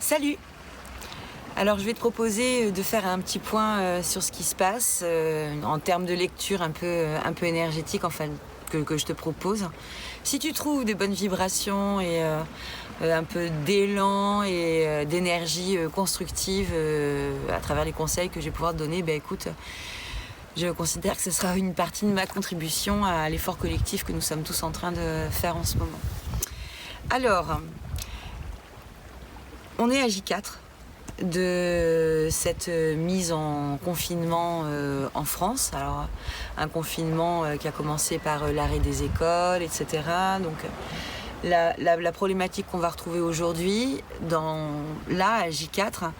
Salut! Alors je vais te proposer de faire un petit point sur ce qui se passe en termes de lecture un peu énergétique enfin, que je te propose. Si tu trouves des bonnes vibrations et un peu d'élan et d'énergie constructive à travers les conseils que je vais pouvoir te donner, écoute, je considère que ce sera une partie de ma contribution à l'effort collectif que nous sommes tous en train de faire en ce moment. Alors, on est à J4 de cette mise en confinement en France. Alors, un confinement qui a commencé par l'arrêt des écoles, etc. Donc, la problématique qu'on va retrouver aujourd'hui, à J4,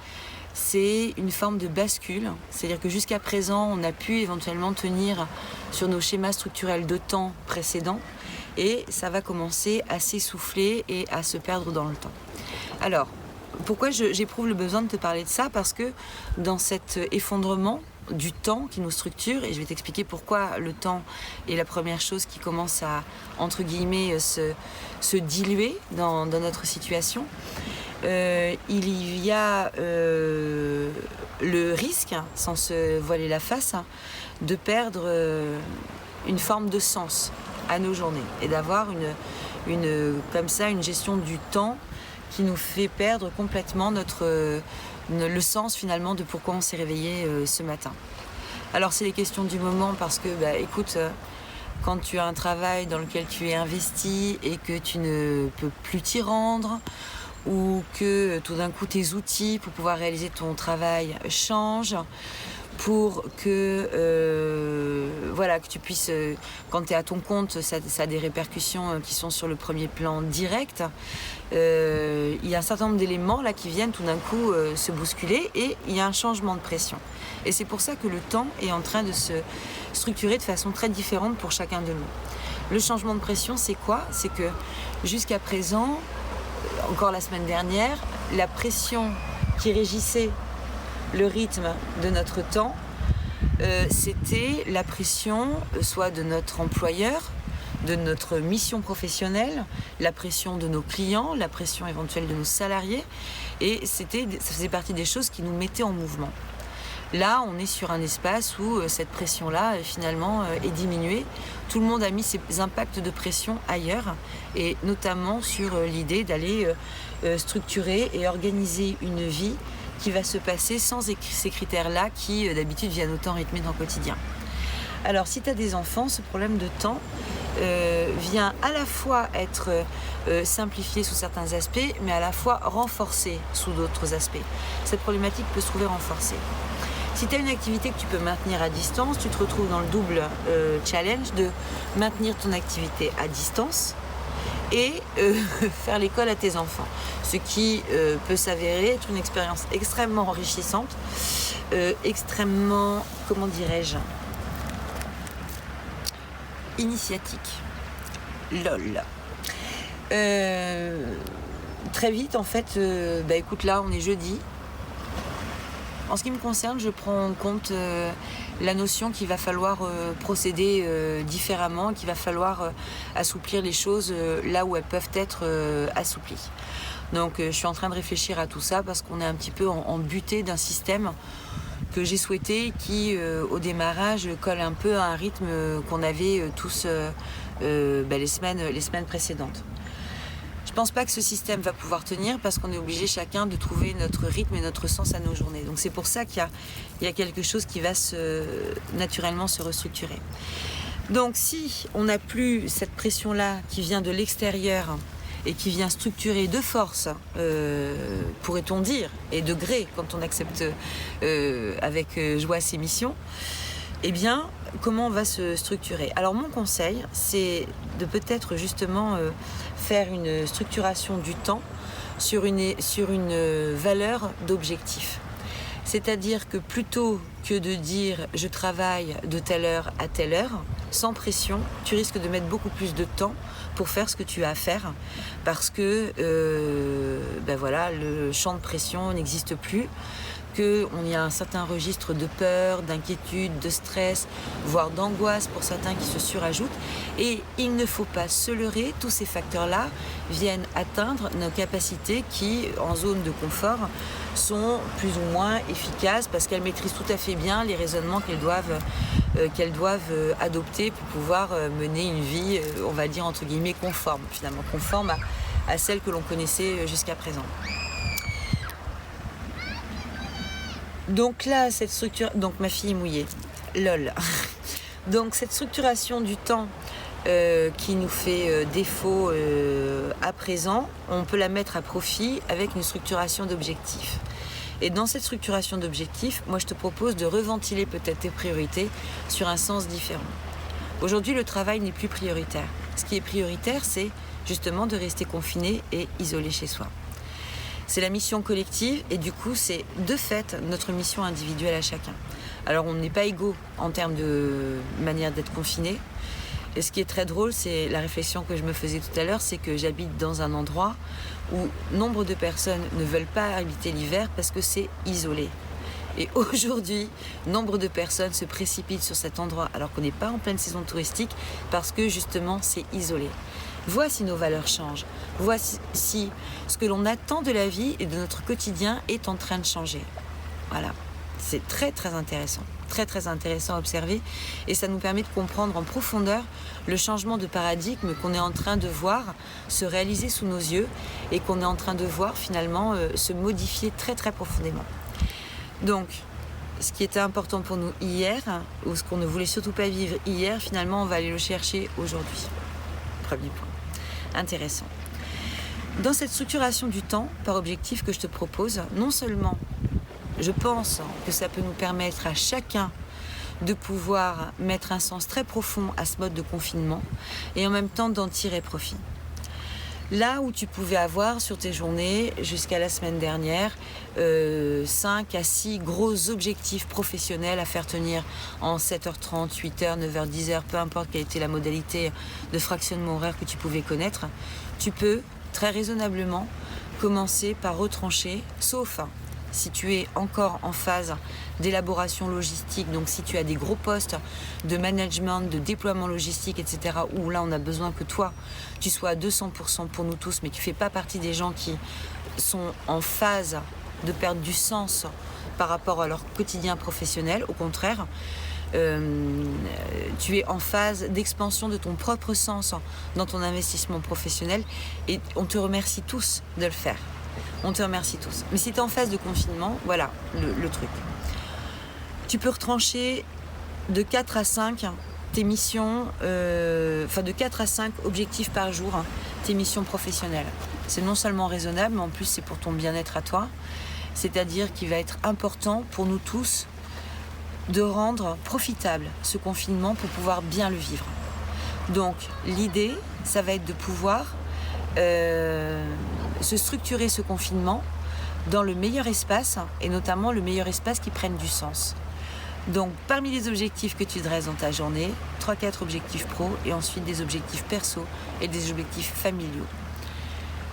c'est une forme de bascule. C'est-à-dire que jusqu'à présent, on a pu éventuellement tenir sur nos schémas structurels de temps précédents et ça va commencer à s'essouffler et à se perdre dans le temps. Alors, pourquoi j'éprouve le besoin de te parler de ça? Parce que dans cet effondrement du temps qui nous structure, et je vais t'expliquer pourquoi le temps est la première chose qui commence à, entre guillemets, se diluer dans notre situation, il y a le risque, sans se voiler la face, de perdre une forme de sens à nos journées et d'avoir comme ça une gestion du temps qui nous fait perdre complètement le sens finalement de pourquoi on s'est réveillé ce matin. Alors c'est les questions du moment parce que, écoute, quand tu as un travail dans lequel tu es investi et que tu ne peux plus t'y rendre, ou que tout d'un coup tes outils pour pouvoir réaliser ton travail changent, pour que que tu puisses, quand tu es à ton compte, ça a des répercussions qui sont sur le premier plan direct. Il y a un certain nombre d'éléments là qui viennent tout d'un coup se bousculer et il y a un changement de pression. Et c'est pour ça que le temps est en train de se structurer de façon très différente pour chacun de nous. Le changement de pression, c'est quoi? C'est que jusqu'à présent, encore la semaine dernière, la pression qui régissait le rythme de notre temps, c'était la pression soit de notre employeur, de notre mission professionnelle, la pression de nos clients, la pression éventuelle de nos salariés, et ça faisait partie des choses qui nous mettaient en mouvement. Là, on est sur un espace où cette pression-là, finalement, est diminuée. Tout le monde a mis ses impacts de pression ailleurs, et notamment sur l'idée d'aller structurer et organiser une vie qui va se passer sans ces critères-là qui, d'habitude, viennent autant rythmer dans le quotidien. Alors, si tu as des enfants, ce problème de temps vient à la fois être simplifié sous certains aspects, mais à la fois renforcé sous d'autres aspects. Cette problématique peut se trouver renforcée. Si tu as une activité que tu peux maintenir à distance, tu te retrouves dans le double challenge de maintenir ton activité à distance et faire l'école à tes enfants. Ce qui peut s'avérer être une expérience extrêmement enrichissante, extrêmement, comment dirais-je, initiatique. LOL. Très vite, en fait, écoute, là, on est jeudi. En ce qui me concerne, je prends en compte la notion qu'il va falloir procéder différemment, qu'il va falloir assouplir les choses là où elles peuvent être assouplies. Donc je suis en train de réfléchir à tout ça parce qu'on est un petit peu en butée d'un système que j'ai souhaité qui, au démarrage, colle un peu à un rythme qu'on avait tous les semaines précédentes. Je pense pas que ce système va pouvoir tenir parce qu'on est obligé chacun de trouver notre rythme et notre sens à nos journées. Donc c'est pour ça qu'il y a quelque chose qui va naturellement se restructurer. Donc si on n'a plus cette pression-là qui vient de l'extérieur et qui vient structurer de force, pourrait-on dire, et de gré quand on accepte avec joie ces missions, eh bien, comment on va se structurer? Alors mon conseil, c'est de peut-être justement faire une structuration du temps sur une valeur d'objectif. C'est-à-dire que plutôt que de dire je travaille de telle heure à telle heure, sans pression, tu risques de mettre beaucoup plus de temps pour faire ce que tu as à faire parce que le champ de pression n'existe plus. qu'il y a un certain registre de peur, d'inquiétude, de stress, voire d'angoisse pour certains qui se surajoutent. Et il ne faut pas se leurrer, tous ces facteurs-là viennent atteindre nos capacités qui, en zone de confort, sont plus ou moins efficaces parce qu'elles maîtrisent tout à fait bien les raisonnements qu'elles doivent adopter pour pouvoir mener une vie, on va dire entre guillemets, conforme, finalement, conforme à celle que l'on connaissait jusqu'à présent. Donc là, cette structure... Donc ma fille est mouillée. Lol. Donc cette structuration du temps qui nous fait défaut à présent, on peut la mettre à profit avec une structuration d'objectifs. Et dans cette structuration d'objectifs, moi je te propose de reventiler peut-être tes priorités sur un sens différent. Aujourd'hui, le travail n'est plus prioritaire. Ce qui est prioritaire, c'est justement de rester confiné et isolé chez soi. C'est la mission collective et du coup, c'est de fait notre mission individuelle à chacun. Alors, on n'est pas égaux en termes de manière d'être confiné. Et ce qui est très drôle, c'est la réflexion que je me faisais tout à l'heure, c'est que j'habite dans un endroit où nombre de personnes ne veulent pas habiter l'hiver parce que c'est isolé. Et aujourd'hui, nombre de personnes se précipitent sur cet endroit alors qu'on n'est pas en pleine saison touristique parce que justement c'est isolé. Vois si nos valeurs changent. Vois si ce que l'on attend de la vie et de notre quotidien est en train de changer. Voilà. C'est très très intéressant. Très très intéressant à observer. Et ça nous permet de comprendre en profondeur le changement de paradigme qu'on est en train de voir se réaliser sous nos yeux et qu'on est en train de voir finalement se modifier très très profondément. Donc, ce qui était important pour nous hier, ou ce qu'on ne voulait surtout pas vivre hier, finalement on va aller le chercher aujourd'hui. Premier point. Intéressant. Dans cette structuration du temps par objectif que je te propose, non seulement je pense que ça peut nous permettre à chacun de pouvoir mettre un sens très profond à ce mode de confinement et en même temps d'en tirer profit. Là où tu pouvais avoir sur tes journées, jusqu'à la semaine dernière, 5 à 6 gros objectifs professionnels à faire tenir en 7h30, 8h, 9h, 10h, peu importe quelle était la modalité de fractionnement horaire que tu pouvais connaître, tu peux très raisonnablement commencer par retrancher, sauf si tu es encore en phase d'élaboration logistique, donc si tu as des gros postes de management, de déploiement logistique, etc., où là on a besoin que toi, tu sois à 200% pour nous tous, mais tu ne fais pas partie des gens qui sont en phase de perdre du sens par rapport à leur quotidien professionnel, au contraire, tu es en phase d'expansion de ton propre sens dans ton investissement professionnel et on te remercie tous de le faire. On te remercie tous. Mais si tu es en phase de confinement, voilà le truc. Tu peux retrancher de 4 à 5 tes missions, de 4 à 5 objectifs par jour, tes missions professionnelles. C'est non seulement raisonnable, mais en plus c'est pour ton bien-être à toi. C'est-à-dire qu'il va être important pour nous tous de rendre profitable ce confinement pour pouvoir bien le vivre. Donc l'idée, ça va être de pouvoir se structurer ce confinement dans le meilleur espace et notamment le meilleur espace qui prenne du sens. Donc parmi les objectifs que tu dresses dans ta journée, 3-4 objectifs pro et ensuite des objectifs perso et des objectifs familiaux.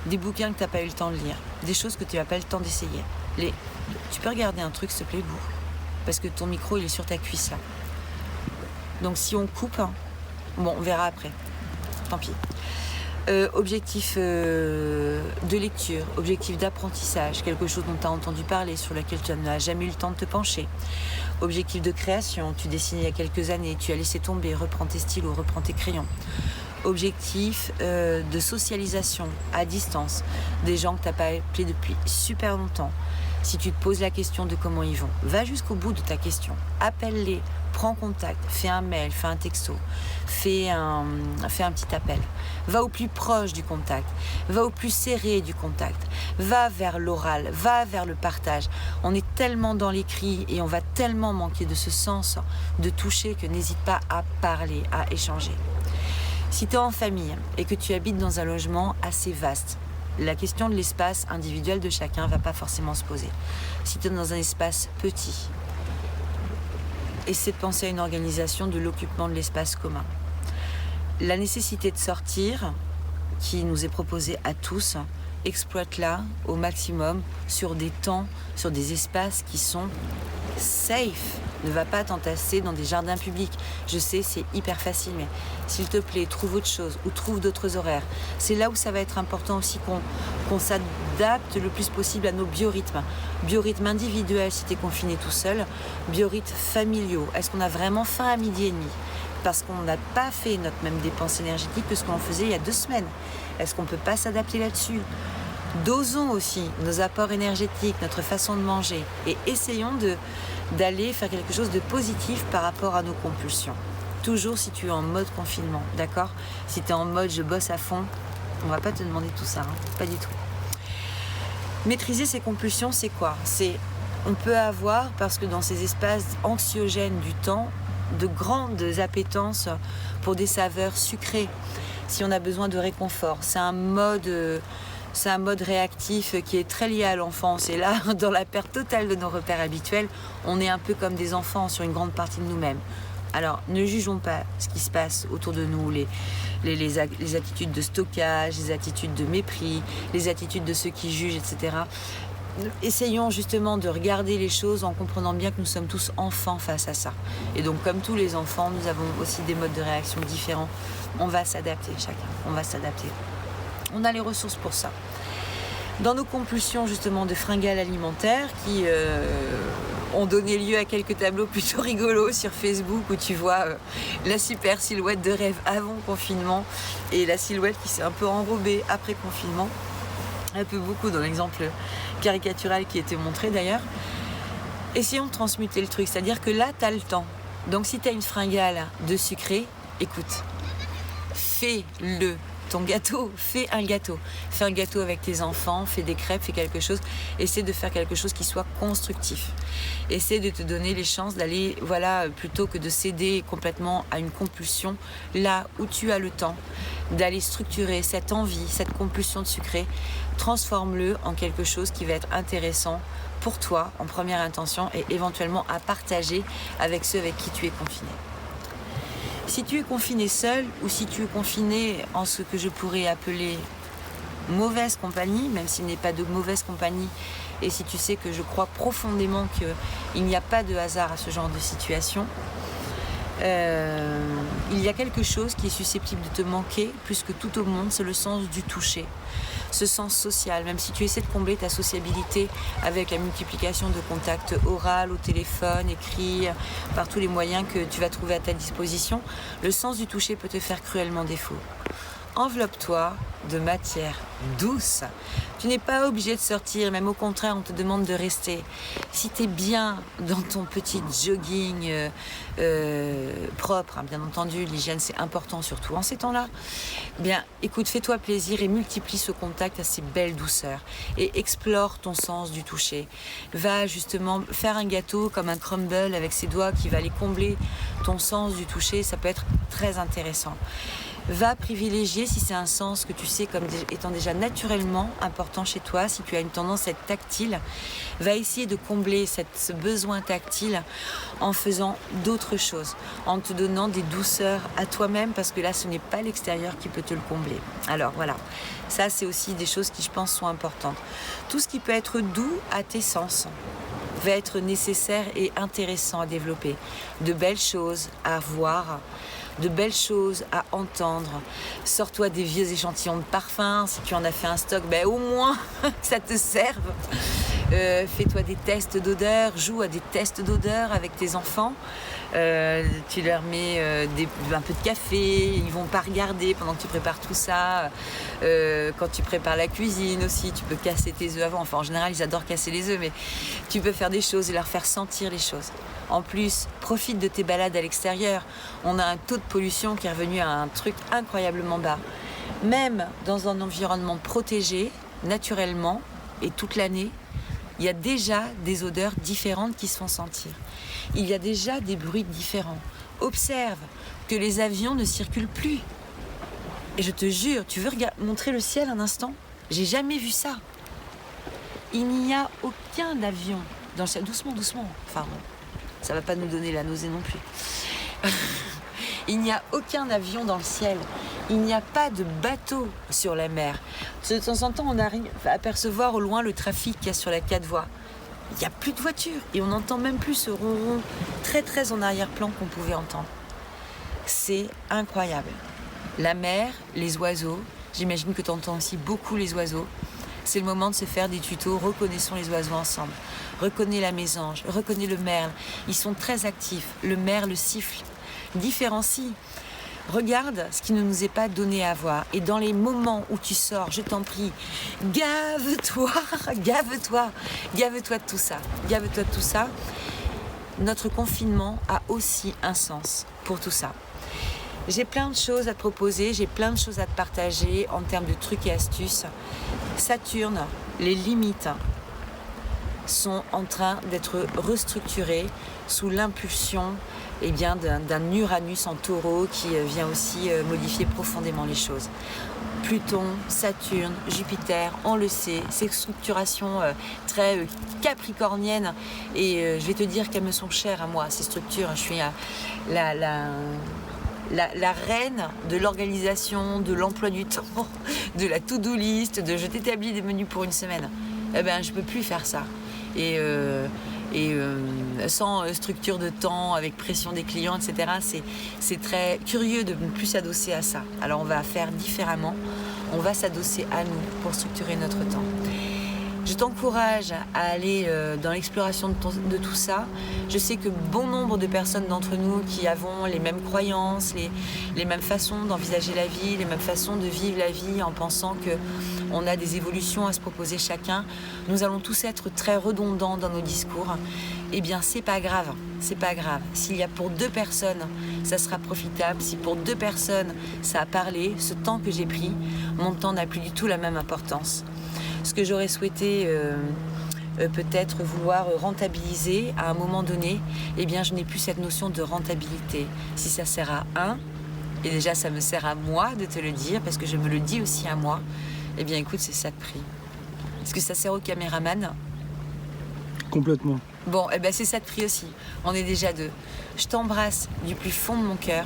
Des bouquins que tu n'as pas eu le temps de lire, des choses que tu n'as pas le temps d'essayer. Tu peux regarder un truc s'il te plaît, Bou, parce que ton micro il est sur ta cuisse là. Donc si on coupe, bon on verra après, tant pis. Objectif de lecture, objectif d'apprentissage, quelque chose dont tu as entendu parler, sur lequel tu n'as jamais eu le temps de te pencher. Objectif de création, tu dessinais il y a quelques années, tu as laissé tomber, reprends tes stylos, reprends tes crayons. Objectif de socialisation à distance, des gens que tu n'as pas appelés depuis super longtemps. Si tu te poses la question de comment ils vont, va jusqu'au bout de ta question, appelle-les, prends contact, fais un mail, fais un texto, fais un petit appel. Va au plus proche du contact, va au plus serré du contact, va vers l'oral, va vers le partage. On est tellement dans l'écrit et on va tellement manquer de ce sens de toucher que n'hésite pas à parler, à échanger. Si tu es en famille et que tu habites dans un logement assez vaste, la question de l'espace individuel de chacun ne va pas forcément se poser. Si tu es dans un espace petit, essaie de penser à une organisation de l'occupement de l'espace commun. La nécessité de sortir, qui nous est proposée à tous, exploite-la au maximum sur des temps, sur des espaces qui sont safe. Ne va pas t'entasser dans des jardins publics. Je sais, c'est hyper facile, mais s'il te plaît, trouve autre chose ou trouve d'autres horaires. C'est là où ça va être important aussi qu'on s'adapte le plus possible à nos biorhythmes. Biorhythmes individuels si tu es confiné tout seul, biorhythmes familiaux. Est-ce qu'on a vraiment faim à midi et demi ? Parce qu'on n'a pas fait notre même dépense énergétique que ce qu'on faisait il y a 2 semaines. Est-ce qu'on ne peut pas s'adapter là-dessus ? Dosons aussi nos apports énergétiques, notre façon de manger et essayons d'aller faire quelque chose de positif par rapport à nos compulsions. Toujours si tu es en mode confinement, d'accord ? Si tu es en mode je bosse à fond, on ne va pas te demander tout ça, pas du tout. Maîtriser ses compulsions, c'est quoi ? On peut avoir, parce que dans ces espaces anxiogènes du temps, de grandes appétences pour des saveurs sucrées, si on a besoin de réconfort. C'est un mode réactif qui est très lié à l'enfance. Et là, dans la perte totale de nos repères habituels, on est un peu comme des enfants sur une grande partie de nous-mêmes. Alors, ne jugeons pas ce qui se passe autour de nous, les attitudes de stockage, les attitudes de mépris, les attitudes de ceux qui jugent, etc. Essayons justement de regarder les choses en comprenant bien que nous sommes tous enfants face à ça. Et donc, comme tous les enfants, nous avons aussi des modes de réaction différents. On va s'adapter chacun, on va s'adapter. On a les ressources pour ça. Dans nos compulsions justement de fringales alimentaires qui ont donné lieu à quelques tableaux plutôt rigolos sur Facebook où tu vois la super silhouette de rêve avant confinement et la silhouette qui s'est un peu enrobée après confinement. Un peu beaucoup dans l'exemple caricatural qui était montré d'ailleurs. Essayons de transmuter le truc, c'est-à-dire que là tu as le temps. Donc si tu as une fringale de sucré, écoute, fais-le. Ton gâteau, fais un gâteau. Fais un gâteau avec tes enfants, fais des crêpes, fais quelque chose. Essaie de faire quelque chose qui soit constructif. Essaie de te donner les chances d'aller, plutôt que de céder complètement à une compulsion, là où tu as le temps, d'aller structurer cette envie, cette compulsion de sucré, transforme-le en quelque chose qui va être intéressant pour toi, en première intention, et éventuellement à partager avec ceux avec qui tu es confiné. Si tu es confiné seul ou si tu es confiné en ce que je pourrais appeler mauvaise compagnie, même s'il n'est pas de mauvaise compagnie, et si tu sais que je crois profondément qu'il n'y a pas de hasard à ce genre de situation, il y a quelque chose qui est susceptible de te manquer plus que tout au monde, c'est le sens du toucher, ce sens social. Même si tu essaies de combler ta sociabilité avec la multiplication de contacts oraux, au téléphone, écrit, par tous les moyens que tu vas trouver à ta disposition, le sens du toucher peut te faire cruellement défaut. Enveloppe-toi de matière douce. Tu n'es pas obligé de sortir, même au contraire, on te demande de rester. Si tu es bien dans ton petit jogging propre, bien entendu, l'hygiène c'est important, surtout en ces temps-là, bien écoute, fais-toi plaisir et multiplie ce contact à ces belles douceurs et explore ton sens du toucher. Va justement faire un gâteau comme un crumble avec ses doigts qui va aller combler ton sens du toucher, ça peut être très intéressant. Va privilégier, si c'est un sens que tu sais comme étant déjà naturellement important chez toi, si tu as une tendance à être tactile, va essayer de combler ce besoin tactile en faisant d'autres choses, en te donnant des douceurs à toi-même, parce que là, ce n'est pas l'extérieur qui peut te le combler. Alors voilà, ça c'est aussi des choses qui je pense sont importantes. Tout ce qui peut être doux à tes sens va être nécessaire et intéressant à développer. De belles choses à voir, de belles choses à entendre. Sors-toi des vieux échantillons de parfums, si tu en as fait un stock, au moins que ça te serve. Fais-toi des tests d'odeur, joue à des tests d'odeur avec tes enfants. Tu leur mets un peu de café, ils vont pas regarder pendant que tu prépares tout ça. Quand tu prépares la cuisine aussi, tu peux casser tes œufs avant. Enfin, en général, ils adorent casser les œufs, mais tu peux faire des choses et leur faire sentir les choses. En plus, profite de tes balades à l'extérieur. On a un taux de pollution qui est revenu à un truc incroyablement bas. Même dans un environnement protégé, naturellement, et toute l'année, il y a déjà des odeurs différentes qui se font sentir. Il y a déjà des bruits différents. Observe que les avions ne circulent plus. Et je te jure, tu veux montrer le ciel un instant ? J'ai jamais vu ça. Il n'y a aucun avion dans le ciel. Doucement, doucement. Enfin, ça va pas nous donner la nausée non plus. Il n'y a aucun avion dans le ciel. Il n'y a pas de bateau sur la mer. De temps en temps, on arrive à apercevoir au loin le trafic qu'il y a sur la 4 voies. Il n'y a plus de voitures et on n'entend même plus ce ronron très très en arrière-plan qu'on pouvait entendre. C'est incroyable. La mer, les oiseaux, j'imagine que tu entends aussi beaucoup les oiseaux. C'est le moment de se faire des tutos, reconnaissons les oiseaux ensemble. Reconnais la mésange, reconnais le merle. Ils sont très actifs. Le merle siffle. Différencie. Regarde ce qui ne nous est pas donné à voir. Et dans les moments où tu sors, je t'en prie, gave-toi, gave-toi, gave-toi de tout ça. Gave-toi de tout ça. Notre confinement a aussi un sens pour tout ça. J'ai plein de choses à te proposer, j'ai plein de choses à te partager en termes de trucs et astuces. Saturne, les limites sont en train d'être restructurées sous l'impulsion d'un Uranus en taureau qui vient aussi modifier profondément les choses. Pluton, Saturne, Jupiter, on le sait, ces structurations très capricorniennes, et je vais te dire qu'elles me sont chères à moi, ces structures. Je suis la reine de l'organisation, de l'emploi du temps, de la to-do list, de je t'établis des menus pour une semaine. Eh ben, je peux plus faire ça. Et sans structure de temps, avec pression des clients, etc. C'est très curieux de ne plus s'adosser à ça. Alors on va faire différemment, on va s'adosser à nous pour structurer notre temps. Je t'encourage à aller dans l'exploration de tout ça. Je sais que bon nombre de personnes d'entre nous qui avons les mêmes croyances, les mêmes façons d'envisager la vie, les mêmes façons de vivre la vie en pensant qu'on a des évolutions à se proposer chacun, nous allons tous être très redondants dans nos discours. Eh bien, c'est pas grave, c'est pas grave. S'il y a pour 2 personnes, ça sera profitable. Si pour 2 personnes, ça a parlé, ce temps que j'ai pris, mon temps n'a plus du tout la même importance. Ce que j'aurais souhaité peut-être vouloir rentabiliser à un moment donné, eh bien je n'ai plus cette notion de rentabilité. Si ça sert à un, et déjà ça me sert à moi de te le dire, parce que je me le dis aussi à moi, eh bien écoute, c'est ça de prix. Est-ce que ça sert au caméraman ? Complètement. Bon, eh ben c'est ça de prix aussi. On est déjà 2. Je t'embrasse du plus fond de mon cœur.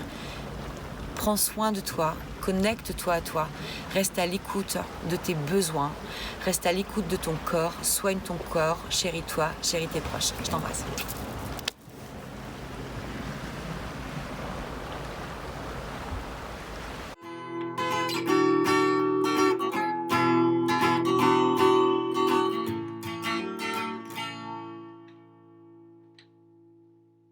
Prends soin de toi, connecte-toi à toi, reste à l'écoute de tes besoins, reste à l'écoute de ton corps, soigne ton corps, chéris-toi, chéris tes proches. Je t'embrasse.